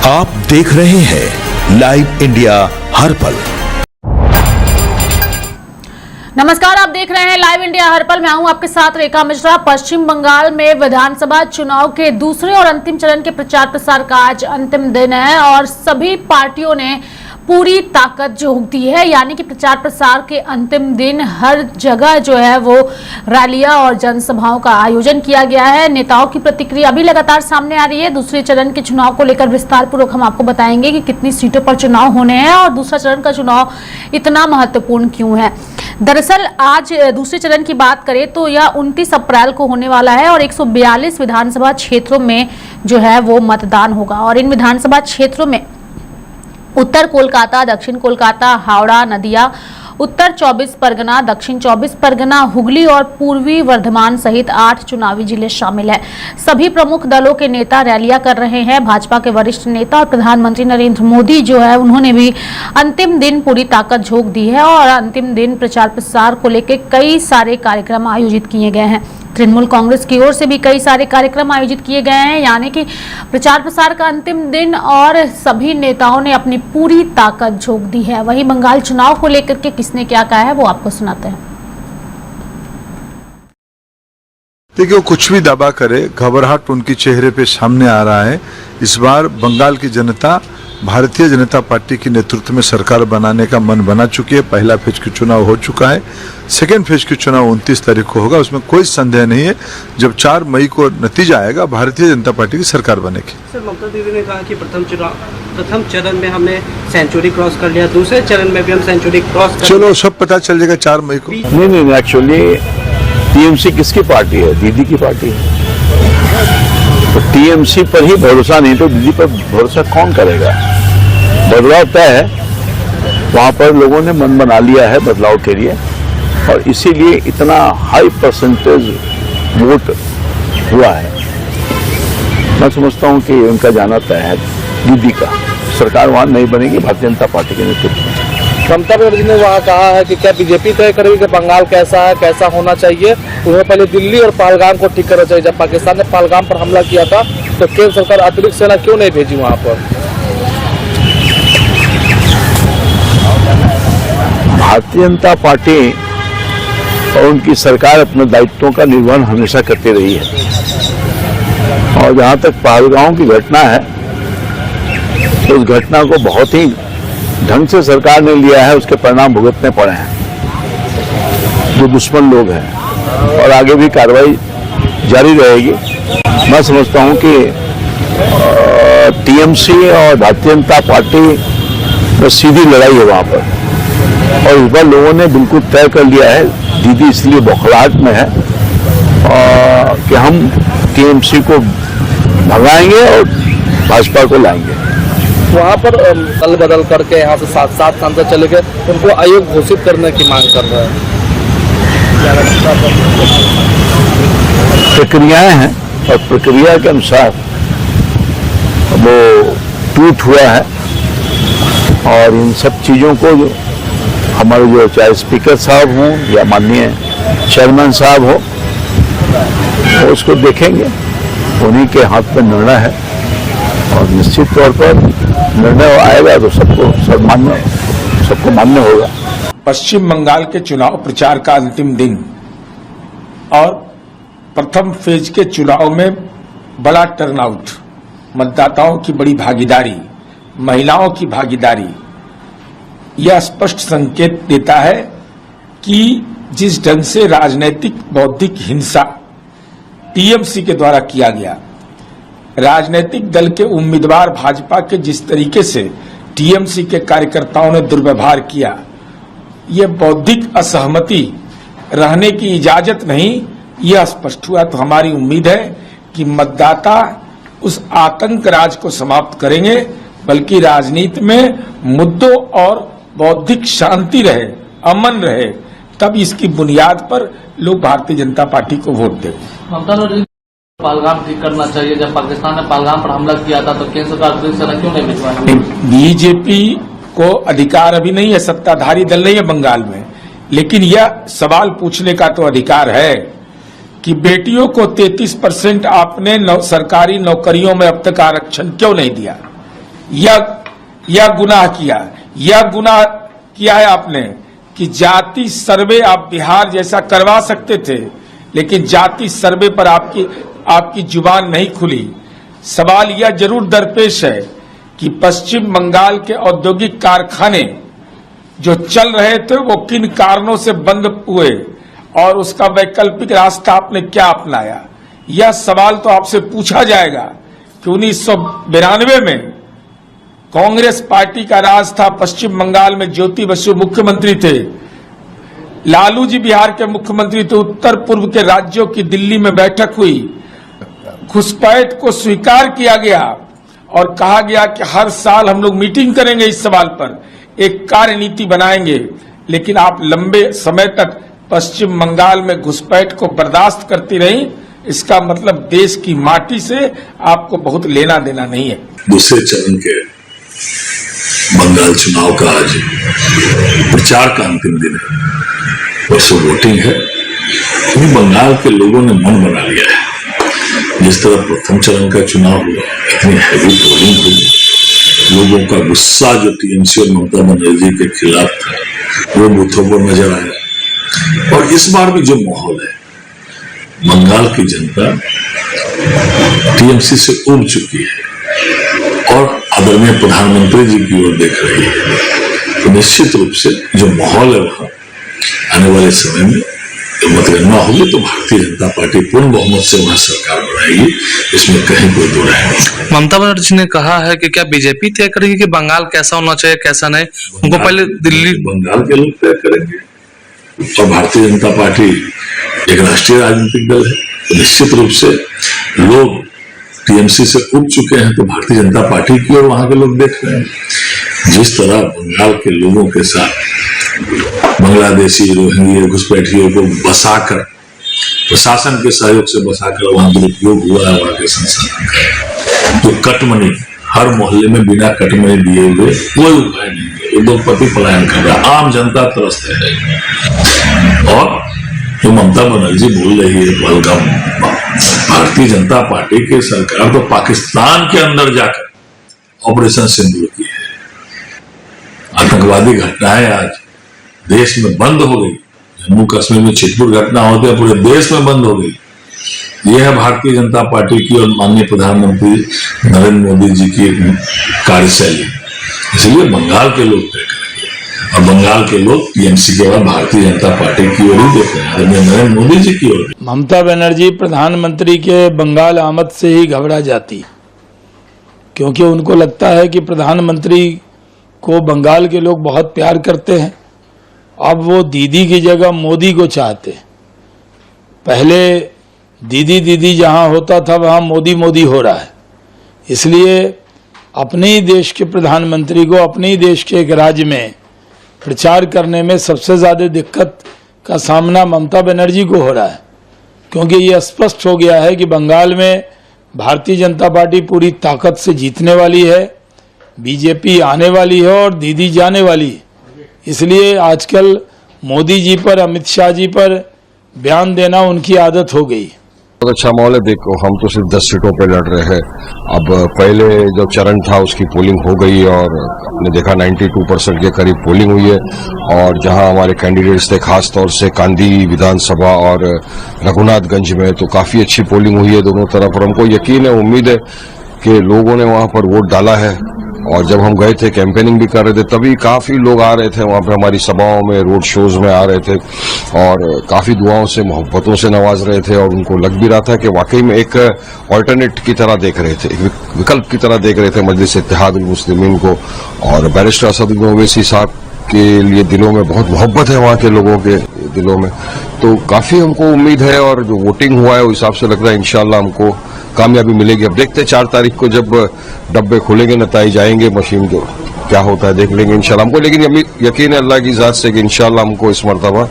आप देख रहे हैं लाइव इंडिया हर पल। नमस्कार, आप देख रहे हैं लाइव इंडिया हर पल। मैं हूं आपके साथ रेखा मिश्रा। पश्चिम बंगाल में विधानसभा चुनाव के दूसरे और अंतिम चरण के प्रचार प्रसार का आज अंतिम दिन है और सभी पार्टियों ने पूरी ताकत झोंक दी है। यानी कि प्रचार प्रसार के अंतिम दिन हर जगह जो है वो रैलियां और जनसभाओं का आयोजन किया गया है। नेताओं की प्रतिक्रिया अभी लगातार सामने आ रही है। दूसरे चरण के चुनाव को लेकर विस्तार पूर्वक हम आपको बताएंगे कि कितनी सीटों पर चुनाव होने हैं और दूसरा चरण का चुनाव इतना महत्वपूर्ण क्यों है। दरअसल आज दूसरे चरण की बात करें तो यह 29 अप्रैल को होने वाला है और 142 विधानसभा क्षेत्रों में जो है वो मतदान होगा और इन विधानसभा क्षेत्रों में उत्तर कोलकाता, दक्षिण कोलकाता, हावड़ा, नदिया, उत्तर 24 परगना, दक्षिण 24 परगना, हुगली और पूर्वी वर्धमान सहित 8 चुनावी जिले शामिल हैं। सभी प्रमुख दलों के नेता रैलियां कर रहे हैं। भाजपा के वरिष्ठ नेता और प्रधानमंत्री नरेंद्र मोदी जो है उन्होंने भी अंतिम दिन पूरी ताकत झोंक दी है और अंतिम दिन प्रचार प्रसार को लेकर कई सारे कार्यक्रम आयोजित किए गए हैं। तृणमूल कांग्रेस की ओर से भी कई सारे कार्यक्रम आयोजित किए गए हैं। यानी कि प्रचार प्रसार का अंतिम दिन और सभी नेताओं ने अपनी पूरी ताकत झोंक दी है। वहीं बंगाल चुनाव को लेकर के किसने क्या कहा है वो आपको सुनाते हैं। देखिए, वो कुछ भी दावा करे, घबराहट उनके चेहरे पे सामने आ रहा है। इस बार बंगाल की जनता भारतीय जनता पार्टी के नेतृत्व में सरकार बनाने का मन बना चुकी है। पहला फेज का चुनाव हो चुका है। सेकेंड फेज का चुनाव 29 तारीख को होगा, उसमें कोई संदेह नहीं है। जब 4 मई को नतीजा आएगा, भारतीय जनता पार्टी की सरकार बनेगी। सर, ममता दीदी ने कहा कि प्रथम चरण में हमने सेंचुरी क्रॉस कर लिया, दूसरे चरण में भी हम सेंचुरी क्रॉस कर। चलो, सब पता चल जाएगा 4 मई को। नहीं, एक्चुअली टीएमसी किसकी पार्टी है? दीदी की पार्टी है। तो टीएमसी पर ही भरोसा नहीं तो दीदी पर भरोसा कौन करेगा? बदलाव तय है, वहां पर लोगों ने मन बना लिया है बदलाव के लिए और इसीलिए इतना हाई परसेंटेज वोट हुआ है। मैं समझता हूं कि उनका जाना तय है दीदी का। सरकार वहां नहीं बनेगी भारतीय जनता पार्टी के नेतृत्व में। ममता बनर्जी ने वहाँ कहा है कि क्या बीजेपी तय करेगी कि बंगाल कैसा है, कैसा होना चाहिए। उन्हें पहले दिल्ली और पहलगाम को ठीक करना चाहिए। जब पाकिस्तान ने पहलगाम पर हमला किया था तो केंद्र सरकार अतिरिक्त सेना क्यों नहीं भेजी वहाँ पर? भारतीय जनता पार्टी और उनकी सरकार अपने दायित्वों का निर्वहन हमेशा करती रही है और जहां तक पहलगाम की घटना है तो उस घटना को बहुत ही ढंग से सरकार ने लिया है। उसके परिणाम भुगतने पड़े हैं जो दुश्मन लोग हैं और आगे भी कार्रवाई जारी रहेगी। मैं समझता हूं कि टीएमसी और भारतीय जनता पार्टी में सीधी लड़ाई है वहां पर और इस बार लोगों ने बिल्कुल तय कर लिया है। दीदी इसलिए बौखलाहट में है कि हम टीएमसी को भगाएंगे और भाजपा को लाएंगे। वहाँ पर दल बदल करके यहाँ से 7 सांसद चले गए, उनको आयोग घोषित करने की मांग कर रहे हैं। प्रक्रियाएं हैं और प्रक्रिया के अनुसार वो टूट हुआ है और इन सब चीजों को हमारे जो चाहे स्पीकर साहब हों या माननीय चेयरमैन साहब हो वो उसको देखेंगे। उन्हीं के हाथ में निर्णय है और निश्चित तौर पर निर्णय आएगा तो सबको मान्य होगा। पश्चिम बंगाल के चुनाव प्रचार का अंतिम दिन और प्रथम फेज के चुनाव में बड़ा टर्नआउट, मतदाताओं की बड़ी भागीदारी, महिलाओं की भागीदारी, यह स्पष्ट संकेत देता है कि जिस ढंग से राजनीतिक बौद्धिक हिंसा टीएमसी के द्वारा किया गया, राजनीतिक दल के उम्मीदवार भाजपा के जिस तरीके से टीएमसी के कार्यकर्ताओं ने दुर्व्यवहार किया, यह बौद्धिक असहमति रहने की इजाजत नहीं, यह स्पष्ट हुआ। तो हमारी उम्मीद है कि मतदाता उस आतंक राज को समाप्त करेंगे, बल्कि राजनीति में मुद्दों और बौद्धिक शांति रहे, अमन रहे, तब इसकी बुनियाद पर लोग भारतीय जनता पार्टी को वोट देंगे। पहलगाम ठीक करना चाहिए। जब पाकिस्तान ने पहलगाम पर हमला किया था तो केंद्र सरकार अतिरिक्त सेना क्यों नहीं भिजवाई? बीजेपी को अधिकार अभी नहीं है, सत्ताधारी दल नहीं है बंगाल में, लेकिन यह सवाल पूछने का तो अधिकार है कि बेटियों को 33% आपने सरकारी नौकरियों में अब तक आरक्षण क्यों नहीं दिया। यह गुनाह किया है आपने कि जाति सर्वे आप बिहार जैसा करवा सकते थे, लेकिन जाति सर्वे पर आपकी जुबान नहीं खुली। सवाल यह जरूर दरपेश है कि पश्चिम बंगाल के औद्योगिक कारखाने जो चल रहे थे वो किन कारणों से बंद हुए और उसका वैकल्पिक रास्ता आपने क्या अपनाया। यह सवाल तो आपसे पूछा जाएगा कि 1992 में कांग्रेस पार्टी का राज था पश्चिम बंगाल में, ज्योति बसु मुख्यमंत्री थे, लालू जी बिहार के मुख्यमंत्री थे, उत्तर पूर्व के राज्यों की दिल्ली में बैठक हुई, घुसपैठ को स्वीकार किया गया और कहा गया कि हर साल हम लोग मीटिंग करेंगे इस सवाल पर, एक कार्यनीति बनाएंगे। लेकिन आप लंबे समय तक पश्चिम बंगाल में घुसपैठ को बर्दाश्त करती रही। इसका मतलब देश की माटी से आपको बहुत लेना देना नहीं है। दूसरे चरण के बंगाल चुनाव का आज प्रचार का अंतिम दिन है, परसों वोटिंग है। क्योंकि बंगाल के लोगों ने मन बना लिया है। जिस तरह प्रथम चरण का चुनाव हुआ, इतनी हैवी पोलिंग हुई, लोगों का गुस्सा जो टीएमसी और ममता बनर्जी के खिलाफ था वो बूथों पर नजर आया। और इस बार भी जो माहौल है, बंगाल की जनता टीएमसी से उब चुकी है और आदरणीय प्रधानमंत्री जी की ओर देख रही है। तो निश्चित रूप से जो माहौल है वहां आने वाले समय में जब मतगणना होगी तो भारतीय जनता पार्टी पूर्ण बहुमत से वहां सरकार बनाएगी, इसमें कहीं कोई दो राय नहीं। ममता बनर्जी ने कहा है कि क्या बीजेपी तय करेगी कि बंगाल कैसा होना चाहिए कैसा नहीं, उनको पहले दिल्ली बंगाल के लोग तय करेंगे और भारतीय जनता पार्टी एक राष्ट्रीय राजनीतिक दल है। तो निश्चित रूप से लोग टीएमसी से उब चुके हैं तो भारतीय जनता पार्टी की ओर वहां के लोग देख रहे हैं। जिस तरह बंगाल के लोगों के साथ बांग्लादेशी रोहिंग्या घुसपैठियों को बसाकर, प्रशासन के सहयोग से बसाकर वहां दुरुपयोग हुआ है वहां के संसाधन का। तो कटमनी हर मोहल्ले में बिना कटमनी दिए हुए कोई उपाय नहीं है। उद्योगपति पलायन कर रहा है, आम जनता त्रस्त है। और जो ममता बनर्जी बोल रही है पहलगाम, भारतीय जनता पार्टी की सरकार तो पाकिस्तान के अंदर जाकर ऑपरेशन सिंदूर की है। आतंकवादी घटनाएं आज देश में बंद हो गई। जम्मू कश्मीर में छिटपुट घटना होते पूरे देश में बंद हो गई। यह है भारतीय जनता पार्टी की और माननीय प्रधानमंत्री नरेंद्र मोदी जी की कार्यशैली। इसलिए बंगाल के लोग तय करेंगे और बंगाल के लोग टीएमसी के बाद भारतीय जनता पार्टी की ओर ही देख रहे हैं, नरेंद्र मोदी जी की ओर। ममता बनर्जी प्रधानमंत्री के बंगाल आमद से ही घबरा जाती, क्योंकि उनको लगता है कि प्रधानमंत्री को बंगाल के लोग बहुत प्यार करते हैं। अब वो दीदी की जगह मोदी को चाहते। पहले दीदी दीदी जहां होता था वहां मोदी मोदी हो रहा है। इसलिए अपने ही देश के प्रधानमंत्री को अपने ही देश के एक राज्य में प्रचार करने में सबसे ज्यादा दिक्कत का सामना ममता बनर्जी को हो रहा है, क्योंकि ये स्पष्ट हो गया है कि बंगाल में भारतीय जनता पार्टी पूरी ताकत से जीतने वाली है, बीजेपी आने वाली है और दीदी जाने वाली है। इसलिए आजकल मोदी जी पर, अमित शाह जी पर बयान देना उनकी आदत हो गई। बहुत अच्छा माहौल है। देखो, हम तो सिर्फ 10 सीटों पे लड़ रहे हैं। अब पहले जो चरण था उसकी पोलिंग हो गई और आपने देखा 92% के करीब पोलिंग हुई है। और जहां हमारे कैंडिडेट्स थे, खास तौर से कांदी विधानसभा और रघुनाथगंज में, तो काफी अच्छी पोलिंग हुई है दोनों तरफ। और हमको यकीन है, उम्मीद है कि लोगों ने वहां पर वोट डाला है। और जब हम गए थे, कैंपेनिंग भी कर रहे थे, तभी काफी लोग आ रहे थे वहां पे, हमारी सभाओं में, रोड शोज में आ रहे थे और काफी दुआओं से, मोहब्बतों से नवाज रहे थे। और उनको लग भी रहा था कि वाकई में एक ऑल्टरनेट की तरह देख रहे थे, एक विकल्प की तरह देख रहे थे मजलिस इत्तेहादुल मुस्लिमीन को। और बैरिस्टर असदुद्दीन ओवैसी साहब के लिए दिलों में बहुत मोहब्बत है, वहां के लोगों के दिलों में। तो काफी हमको उम्मीद है और जो वोटिंग हुआ है उस हिसाब से लग रहा है इंशाल्लाह हमको कामयाबी मिलेगी। अब देखते हैं 4 तारीख को जब डब्बे खुलेंगे, नताइज आएंगे, मशीन जो क्या होता है देख लेंगे इंशाल्लाह हमको। लेकिन यकीन है अल्लाह की जात से कि इंशाल्लाह हमको इस मर्तबा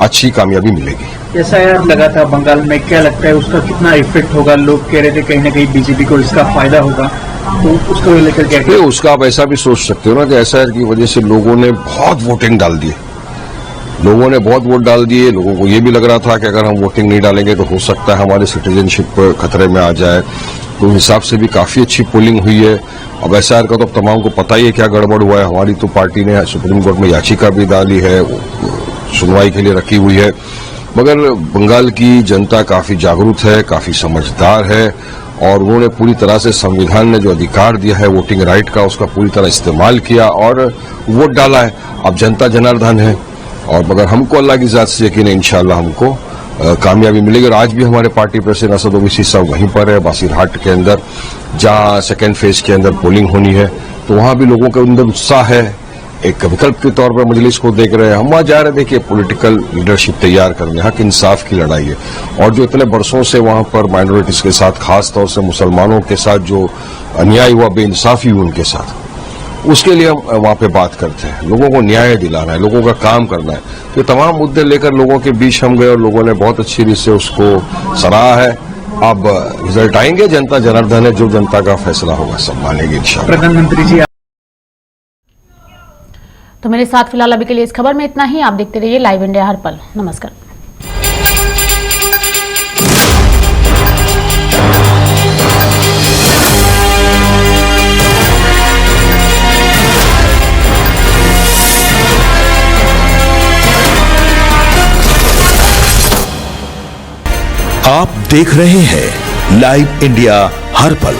अच्छी कामयाबी मिलेगी। जैसा यार लगा था बंगाल में, क्या लगता है उसका कितना इफेक्ट होगा? लोग कह रहे थे कहीं ना कहीं बीजेपी को इसका फायदा होगा, तो उसको लेकर क्या? उसका आप ऐसा भी सोच सकते हो ना कि ऐसा की वजह से लोगों ने बहुत वोटिंग डाल दी, लोगों ने बहुत वोट डाल दिए। लोगों को ये भी लग रहा था कि अगर हम वोटिंग नहीं डालेंगे तो हो सकता है हमारी सिटीजनशिप खतरे में आ जाए। तो उस हिसाब से भी काफी अच्छी पोलिंग हुई है। अब एसआईआर का तो तमाम को पता ही है क्या गड़बड़ हुआ है। हमारी तो पार्टी ने सुप्रीम कोर्ट में याचिका भी डाली है, सुनवाई के लिए रखी हुई है। मगर बंगाल की जनता काफी जागरूक है, काफी समझदार है और उन्होंने पूरी तरह से संविधान ने जो अधिकार दिया है वोटिंग राइट का, उसका पूरी तरह इस्तेमाल किया और वोट डाला है। अब जनता जनार्दन है और मगर हमको अल्लाह की जात से यकीन है इंशाअल्लाह हमको कामयाबी मिलेगी। और आज भी हमारे पार्टी प्रेसिडेंट असद ओवैसी साहब वहीं पर है बासीरहाट के अंदर, जहां सेकेंड फेज के अंदर पोलिंग होनी है, तो वहां भी लोगों के अंदर उत्साह है। एक विकल्प के तौर पर मजलिस को देख रहे हैं। हम वहां जा रहे देखिए पॉलिटिकल लीडरशिप तैयार करने, हक इंसाफ की लड़ाई है और जो इतने बरसों से वहां पर माइनॉरिटीज के साथ, खास तौर से मुसलमानों के साथ जो अन्याय हुआ, बेइंसाफी हुई उनके साथ, उसके लिए हम वहां पे बात करते हैं। लोगों को न्याय दिलाना है, लोगों का काम करना है। तो तमाम मुद्दे लेकर लोगों के बीच हम गए और लोगों ने बहुत अच्छी रीत से उसको सराहा है। अब रिजल्ट आएंगे, जनता जनार्दन है, जो जनता का फैसला होगा सब मानेंगे इंशाअल्लाह। प्रधानमंत्री जी, तो मेरे साथ फिलहाल अभी के लिए इस खबर में इतना ही। आप देखते रहिए लाइव इंडिया हर पल। नमस्कार। आप देख रहे हैं लाइव इंडिया हर पल।